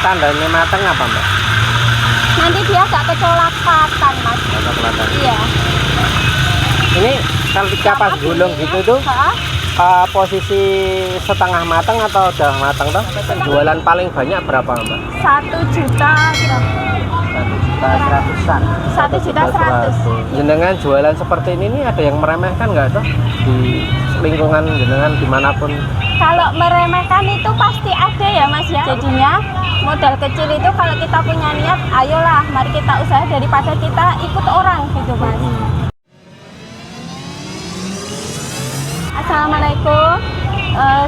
tandanya matang apa Mbak? Nanti dia agak kecoklatan Mas. Kecoklatan. Iya. Ini ketika pas gulung gitu tuh posisi setengah matang atau udah matang tuh? Jualan paling banyak berapa Mbak? 1 juta kira. 1.100.000-an. 1.100.000. Jenengan jualan seperti ini nih ada yang meremehkan nggak tuh di lingkungan jenengan dimanapun? Kalau meremehkan itu pasti ada ya Mas ya. Jadinya modal kecil itu kalau kita punya niat, ayolah mari kita usaha daripada kita ikut orang gitu Mas. Assalamualaikum.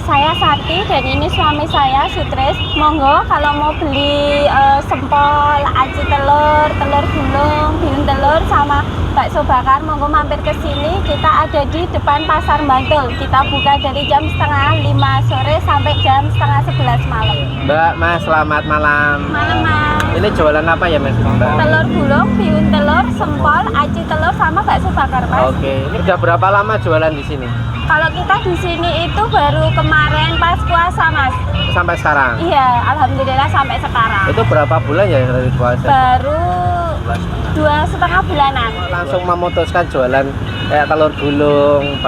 Saya Sarti dan ini suami saya Sutris. Monggo kalau mau beli sempol, aci telur, telur gulung, bihun telur sama bakso bakar, monggo mampir ke sini. Kita ada di depan Pasar Bantul. Kita buka dari jam setengah 5 sore sampai jam setengah 11 malam. Mbak, Mas, selamat malam. Malam Mas. Ini jualan apa ya Mas? Mbak? Telur gulung, bihun telur, sempol, aci telur sama bakso bakar Mas. Oke, ini udah berapa lama jualan di sini? Kalau kita di sini itu baru kemarin pas puasa Mas. Sampai sekarang? Iya, alhamdulillah sampai sekarang. Itu berapa bulan ya dari puasa? Baru 2,5 bulanan. Langsung memutuskan jualan kayak telur gulung,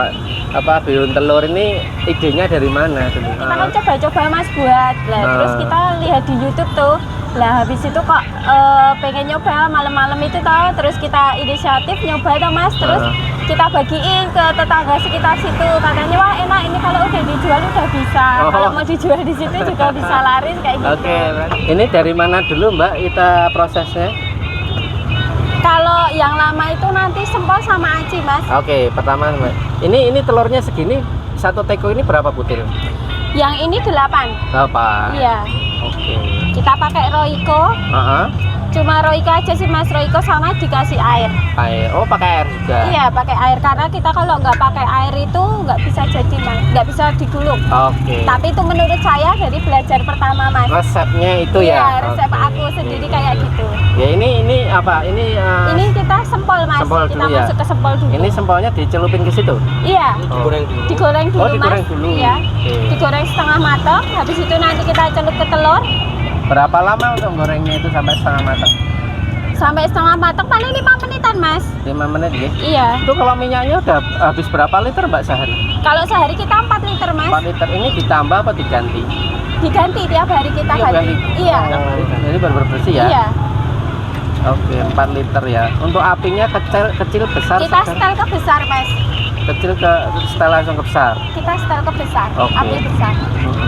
bihun telur ini idenya dari mana dulu? Kita kan coba-coba Mas buat lah. Terus kita lihat di YouTube tuh. Lah habis itu kok pengen nyoba malam-malam itu toh, terus kita inisiatif nyoba toh Mas, terus kita bagiin ke tetangga sekitar situ, katanya wah enak ini kalau udah dijual udah bisa, kalau mau dijual di situ juga bisa laris kayak gitu. Oke, ini dari mana dulu Mbak kita prosesnya? Kalau yang lama itu nanti sempol sama aci Mas. Oke, pertama Mbak, ini telurnya segini, satu teko ini berapa butir? Yang ini 8. Berapa? Iya. Oke. Kita pakai Royco. Cuma Royco aja sih Mas, Royco sama dikasih air. Air, oh pakai air juga? Iya pakai air, karena kita kalau nggak pakai air itu nggak bisa jadi Mas, nggak bisa digulung. Oke. Tapi itu menurut saya dari belajar pertama Mas. Resepnya itu iya, ya? Iya resep aku sendiri kayak gitu. Ya ini apa? Ini kita sempol Mas, sempol kita dulu ya? masuk ke sempol dulu. Ini sempolnya dicelupin ke situ? Iya. Digoreng dulu? Digoreng dulu Mas. Digoreng dulu? Iya. Oke. Digoreng setengah matang, habis itu nanti kita celup ke telur. Berapa lama untuk gorengnya itu sampai setengah matang? Sampai setengah matang paling 5 menitan Mas. 5 menit ya? Iya. Itu kalau minyaknya udah habis berapa liter Mbak sehari? Kalau sehari kita 4 liter Mas. 4 liter ini ditambah apa diganti? Diganti tiap hari kita ganti. Iya. Jadi baru bersih ya? Iya. Oke, 4 liter ya. Untuk apinya kecil besar? Kita setel ke besar Mas. Kecil ke setel langsung ke besar? Kita setel ke besar, Oke. api besar. Oke.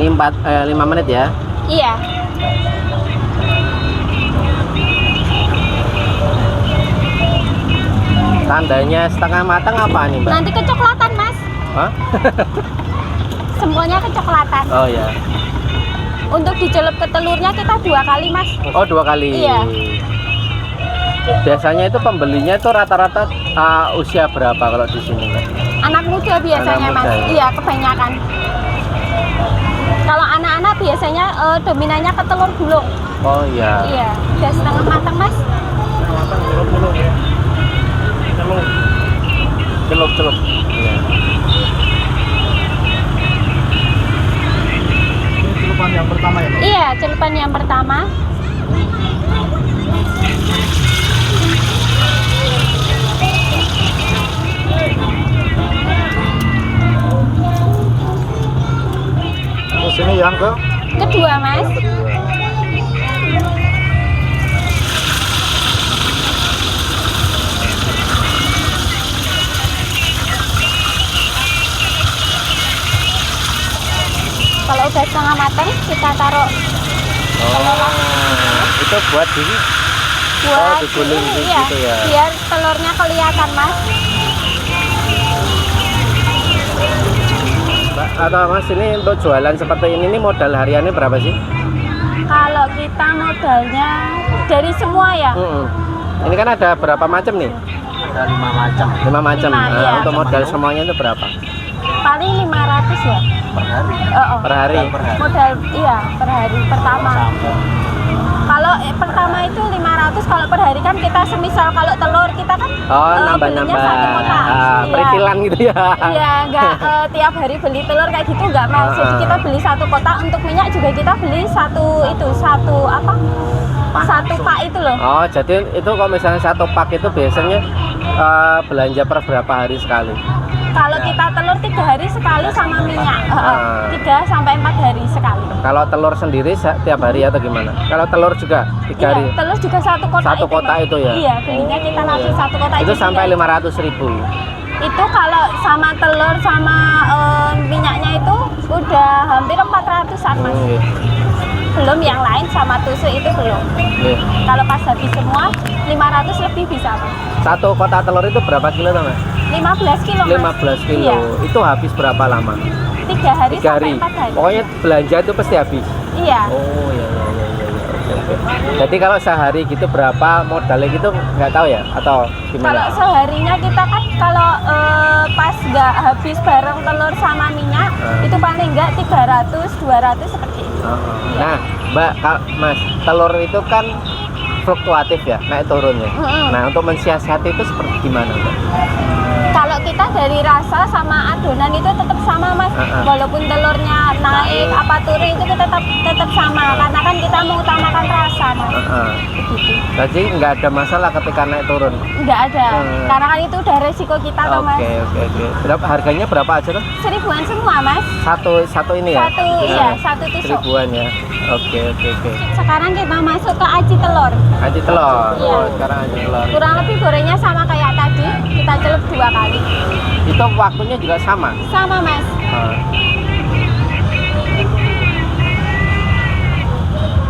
Ini 5 menit ya? Iya. Tandanya setengah matang apa nih Mbak? Nanti kecoklatan Mas. Hah? Sempolnya kecoklatan. Oh ya. Untuk dicelup ke telurnya kita 2 kali Mas. Oh 2 kali. Iya. Biasanya itu pembelinya itu rata-rata usia berapa kalau di sini Mbak? Anak muda biasanya Anak muda, Mas. ya? Iya kebanyakan. Kalau anak-anak biasanya dominannya ke telur gulung. Oh iya. Iya. Udah setengah matang Mas. Setengah matang celup ya. Celup. Iya. Ini celupan yang pertama ya Mbak? Iya, celupan yang pertama. Terus ini yang Kedua Mas. Kalau udah setengah matang kita taruh itu buat diri? buat digulung ini, gitu ya? biar telurnya kelihatan Mas. Mbak, atau Mas ini untuk jualan seperti ini modal hariannya berapa sih? Kalau kita modalnya dari semua ya. Ini kan ada berapa macam nih? Ada 5 macam. 5 macam. Lima, Nah, iya. untuk modal semuanya itu berapa? Paling 500 ya. Per hari? Oh, Per hari? modal iya per hari pertama. Kalau pertama itu 500, kalau per hari kan kita semisal kalau telur kita kan belinya nambah-nambah. satu kotak. Iya. Peritilan gitu ya. Iya, nggak tiap hari beli telur kayak gitu nggak mas. Jadi kita beli satu kotak, untuk minyak juga kita beli satu apa? Satu pak itu loh. Oh, jadi itu kalau misalnya satu pak itu biasanya belanja per berapa hari sekali? Kalau kita telur 3 hari sekali sama minyak, 3 sampai 4 hari sekali. Kalau telur sendiri tiap hari atau gimana? Kalau telur juga 3 hari? Iya, telur juga satu kotak. Satu kotak itu ya? Iya, belinya kita langsung satu kotak. Itu sampai 500.000. Itu kalau sama telur sama minyaknya itu udah hampir 400-an mas. Belum yang lain sama tusuk itu belum. Kalau pas habis semua 500 lebih bisa mas. Satu kotak telur itu berapa kilo mas? 15 kilo mas. 15 kilo. Iya. Itu habis berapa lama? 3 hari 3 hari. sampai 4 hari. Pokoknya belanja itu pasti habis. Iya. Oh iya. Oke. Jadi kalau sehari gitu berapa modalnya gitu nggak tahu ya atau gimana? Kalau seharinya kita kan kalau pas nggak habis bareng telur sama minyak itu paling nggak 300-200 seperti itu. Nah, Mbak, Mas, telur itu kan fluktuatif ya, naik turunnya. Nah, untuk mensiasati itu seperti gimana, Mbak? Kalau kita dari rasa sama adonan itu tetap sama mas, walaupun telurnya naik apa turun itu tetap sama, karena kan kita mengutamakan rasa mas. Begitu. Jadi nggak ada masalah ketika naik turun. Nggak ada, karena kan itu udah resiko kita toh mas. Oke. Berapa harganya berapa aja tuh? 1000-an semua mas. Satu ini ya? Satu tusuk. 1000-an ya. Oke. Sekarang kita masuk ke aci telur. Aci telur. Iya. Oh, sekarang aci telur. Kurang lebih gorengnya sama kayak tadi, kita celup 2 kali. Itu waktunya juga sama? Sama mas.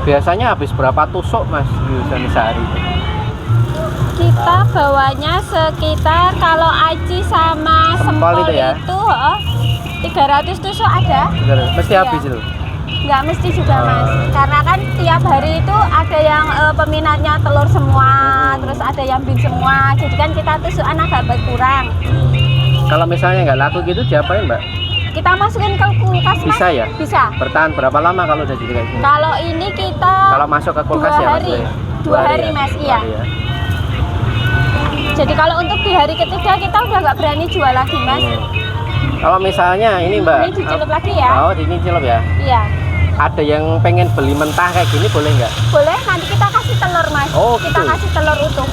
Biasanya habis berapa tusuk mas biasanya sehari? Kita bawanya sekitar kalau aci sama sempol itu ya? itu 300 tusuk ada. Mesti Iya. habis itu? Nggak mesti juga mas, karena kan tiap hari itu ada yang peminatnya telur semua, terus ada yang bin semua, jadi kan kita tusukan agak berkurang. Kalau misalnya nggak laku gitu diapain mbak? Kita masukin ke kulkas mas. Bisa ya? Bisa. Bertahan berapa lama kalau udah jadi kayak gini? Kalau ini kita Kalau masuk ke kulkas 2 ya hari. mas? 2 hari ya? mas, 2 iya. hari ya? Jadi kalau untuk di hari ketiga kita udah nggak berani jual lagi mas. Kalau misalnya ini mbak, Ini dicelup lagi ya? Oh ini celup ya? Iya. Ada yang pengen beli mentah kayak gini boleh nggak? Boleh, nanti kita kasih telur mas. Oh, kita gitu. kasih telur utuh.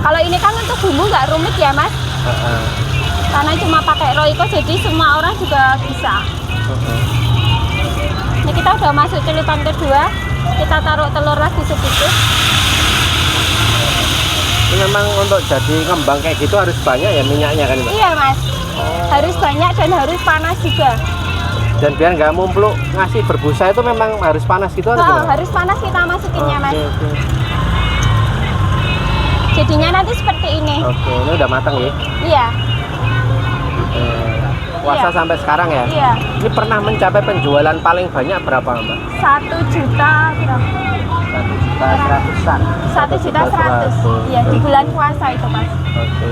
Kalau ini kan untuk bumbu nggak rumit ya mas, karena cuma pakai Royco, jadi semua orang juga bisa. Ini kita udah masuk celupan kedua, kita taruh telur lagi sedikit. Ini memang untuk jadi ngembang kayak gitu harus banyak ya minyaknya kan mbak? Iya mas, harus banyak dan harus panas juga. Dan biar nggak mumpluk ngasih berbusa itu memang harus panas gitu atau gimana? Harus panas kita masukinnya mas. Oke. Jadinya nanti seperti ini. Oke, ini udah matang ya? Iya. Puasa Iya. sampai sekarang ya? Iya. Ini pernah mencapai penjualan paling banyak berapa mbak? 1 juta berapa? 1.100.000-an. 1.100.000. Iya, di bulan puasa itu mas. Oke.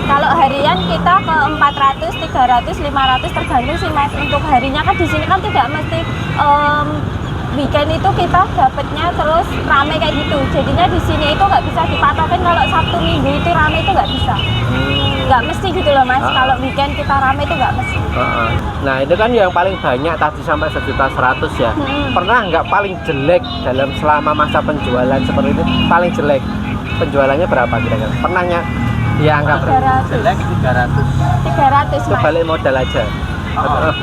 Kalau harian kita ke 400, 300, 500 tergantung sih mas. Untuk harinya kan di sini kan tidak mesti weekend itu kita dapatnya terus rame kayak gitu. Jadinya di sini itu nggak bisa dipatokin kalau Sabtu Minggu itu rame itu nggak bisa. Nggak mesti gitu loh mas. Kalau weekend kita rame itu nggak mesti. Nah itu kan yang paling banyak tadi sampai 1.100.000 ya. Pernah nggak paling jelek dalam selama masa penjualan seperti ini? Paling jelek penjualannya berapa kira-kira? Pernahnya di angka berapa? 300. Jelek 300. 300 Itu mas. balik modal aja.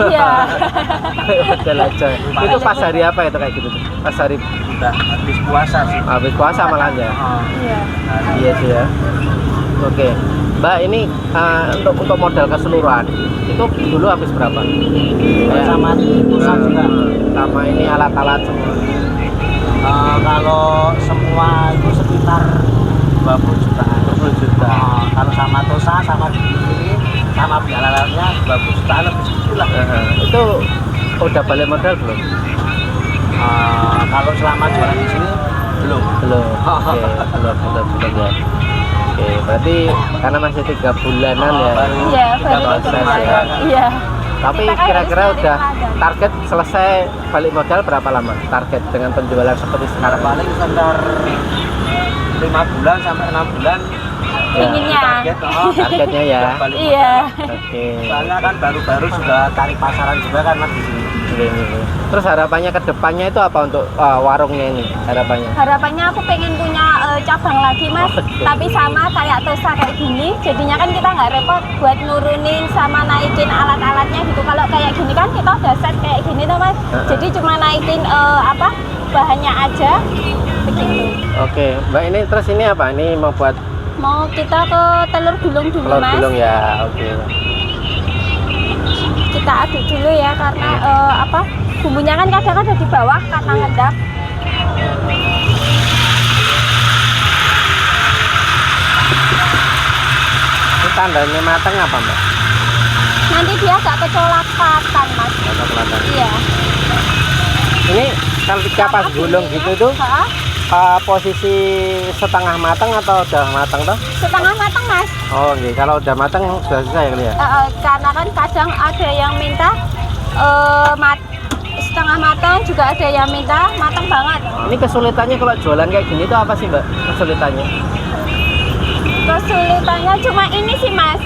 Iya. Modal aja. Itu pas hari apa itu kayak gitu tuh? Pas hari Udah habis puasa sih. habis puasa malah ya. Iya. Iya sih ya. Oke, Mbak ini untuk modal keseluruhan itu dulu habis berapa? Sama pusat juga. Sama ini alat-alat semua. Kalau semua itu sekitar 20 jutaan. 20 juta. Kalau sama tosa, sama ini, sama biaya-alatnya 20 jutaan lebih sedikit lah. Itu udah balik modal belum? Kalau selama jualan di sini belum. Belum. Oke, belum ya. Oke, berarti karena masih 3 bulanan ya. Iya, Tiga baru proses itu ya. Iya. Tapi Kita kan kira-kira harus udah nyari pelanggan. target selesai balik modal berapa lama? Target dengan penjualan seperti sekarang. paling sekitar 5 bulan sampai 6 bulan Ya, Inginnya. target, targetnya ya. sudah balik Iya. modal. Oke. Soalnya kan baru-baru sudah cari pasaran juga kan Mas di sini. Ini. Terus harapannya ke depannya itu apa untuk warungnya ini? Harapannya? Harapannya aku pengen punya cabang lagi mas, Oke. tapi sama kayak Tosa kayak gini, jadinya kan kita nggak repot buat nurunin sama naikin alat-alatnya gitu. Kalau kayak gini kan kita udah set kayak gini tuh mas, jadi cuma naikin bahannya aja, begitu. Oke, Mbak ini terus ini apa? Ini mau buat Mau kita ke telur gulung dulu telur mas, gulung ya. Oke. kita aduk dulu ya karena bumbunya kan kadang ada di bawah karena ngendap. Ini tandanya matang apa Mbak? Nanti dia agak kecolatan mas. Atau kelihatan? Iya. Ini kalau ketika pas Sama gulung bumbunya, gitu tuh ha? posisi setengah matang atau udah matang tuh? Setengah matang mas. Oh iya, kalau udah matang sudah selesai kali ya? Karena kan kadang ada yang minta setengah matang, juga ada yang minta matang banget. Ini kesulitannya kalau jualan kayak gini tuh apa sih Mbak? Kesulitannya? Kesulitannya cuma ini sih mas,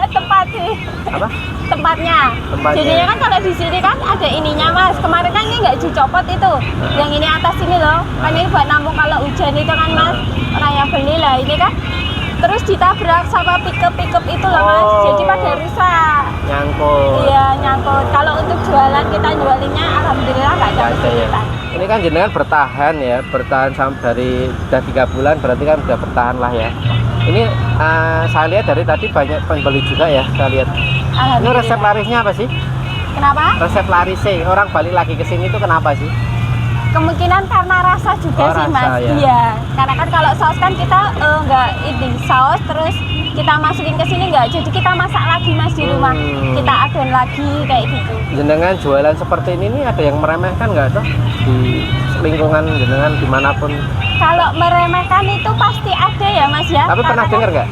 tempat sih, Apa? tempatnya. Tempatnya. Jadinya kan kalau di sini kan ada ininya mas. Kemarin kan ini nggak dicopot itu, yang ini atas ini loh. Kan ini buat nampung kalau hujan itu kan mas, orang yang beli lah ini kan. Terus ditabrak sama pickup itu loh mas, jadi pada rusak. Nyangkut. Iya nyangkut. Kalau untuk jualan kita jualinnya alhamdulillah nggak ada Nggak ada ya. kesulitan. Ini kan jenengan bertahan ya, bertahan sampai dari udah 3 bulan, berarti kan udah bertahan lah ya. Ini saya lihat dari tadi banyak pembeli juga ya, saya lihat. Ini Alhamdulillah. resep larisnya apa sih? Kenapa? Resep larisnya orang balik lagi ke sini itu kenapa sih? Kemungkinan karena rasa juga Oh, sih rasa, mas. ya. Iya. Karena kan kalau saus kan kita nggak ini saus terus kita masukin ke sini nggak. Jadi kita masak lagi mas di rumah. Kita adon lagi kayak gitu. Jenengan jualan seperti ini nih ada yang meremehkan nggak tuh di lingkungan jenengan dimanapun? Kalau meremehkan itu pasti ada ya mas ya. Tapi pernah Karena dengar kan nggak?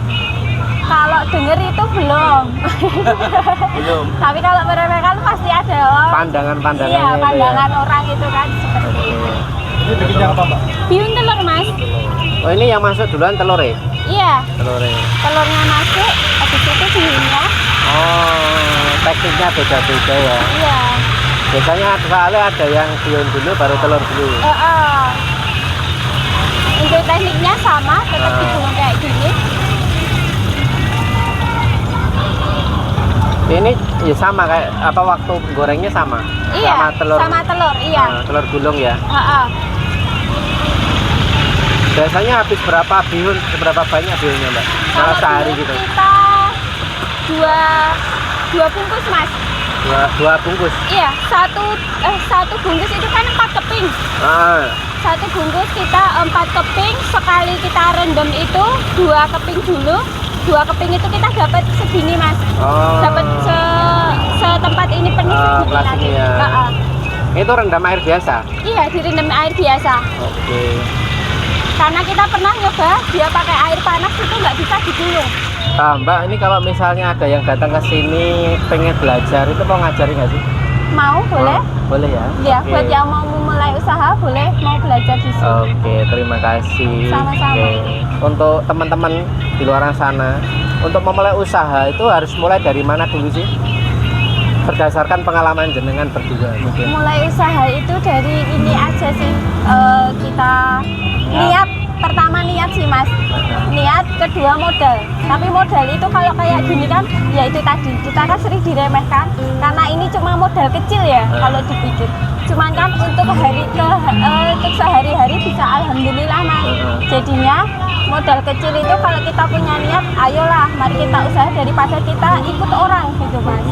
Kalau denger itu belum. Belum. Tapi kalau meremehkan pasti ada. Pandangan-pandangannya Iya, itu ya. pandangan orang itu kan seperti Oke. itu. Ini bikinnya apa Mbak? Bihun telur mas. Oh ini yang masuk duluan telur ya? Iya, Telurnya. telurnya masuk, habis itu bihunnya. Oh, tekniknya beda-beda ya. Iya. Biasanya soalnya ada yang bihun dulu baru telur dulu. Untuk tekniknya sama, tetap digulung kayak gini. Ini ya sama kayak apa waktu gorengnya sama? Iya, sama telur. iya. Telur gulung ya. Heeh. Biasanya habis berapa bihun? Seberapa banyak bihunnya, Mbak? Kalau sehari bihun gitu. kita dua bungkus mas. Dua bungkus. Iya, satu bungkus itu kan 4 keping. Ah, Satu bungkus kita 4 keping, sekali kita rendam itu 2 keping dulu. 2 keping itu kita dapat segini mas. oh. Dapat setempat ini penuh segini kelas lagi. ini ya. Heeh. Itu rendam air biasa. Iya, direndam air biasa. Oke. Karena kita pernah nyoba dia pakai air panas itu nggak bisa digulung. Mbak, ini kalau misalnya ada yang datang ke sini pengen belajar, itu mau ngajarin nggak sih? Mau boleh? Boleh ya. Ya, Oke. buat yang mau memulai usaha boleh mau belajar di sini. Oke, terima kasih. Sama-sama. Oke. Untuk teman-teman di luar sana, untuk memulai usaha itu harus mulai dari mana dulu sih? Berdasarkan pengalaman jenengan berdua mungkin. Mulai usaha itu dari ini aja sih. Kita niat, pertama niat sih mas. Niat, kedua modal. Tapi modal itu kalau kayak gini kan, ya itu tadi kita kan sering diremehkan karena ini cuma modal kecil ya kalau dipikir. Cuman kan untuk untuk sehari-hari bisa alhamdulillah mas. Jadinya modal kecil itu kalau kita punya niat, ayolah mari kita usaha daripada kita ikut orang gitu mas.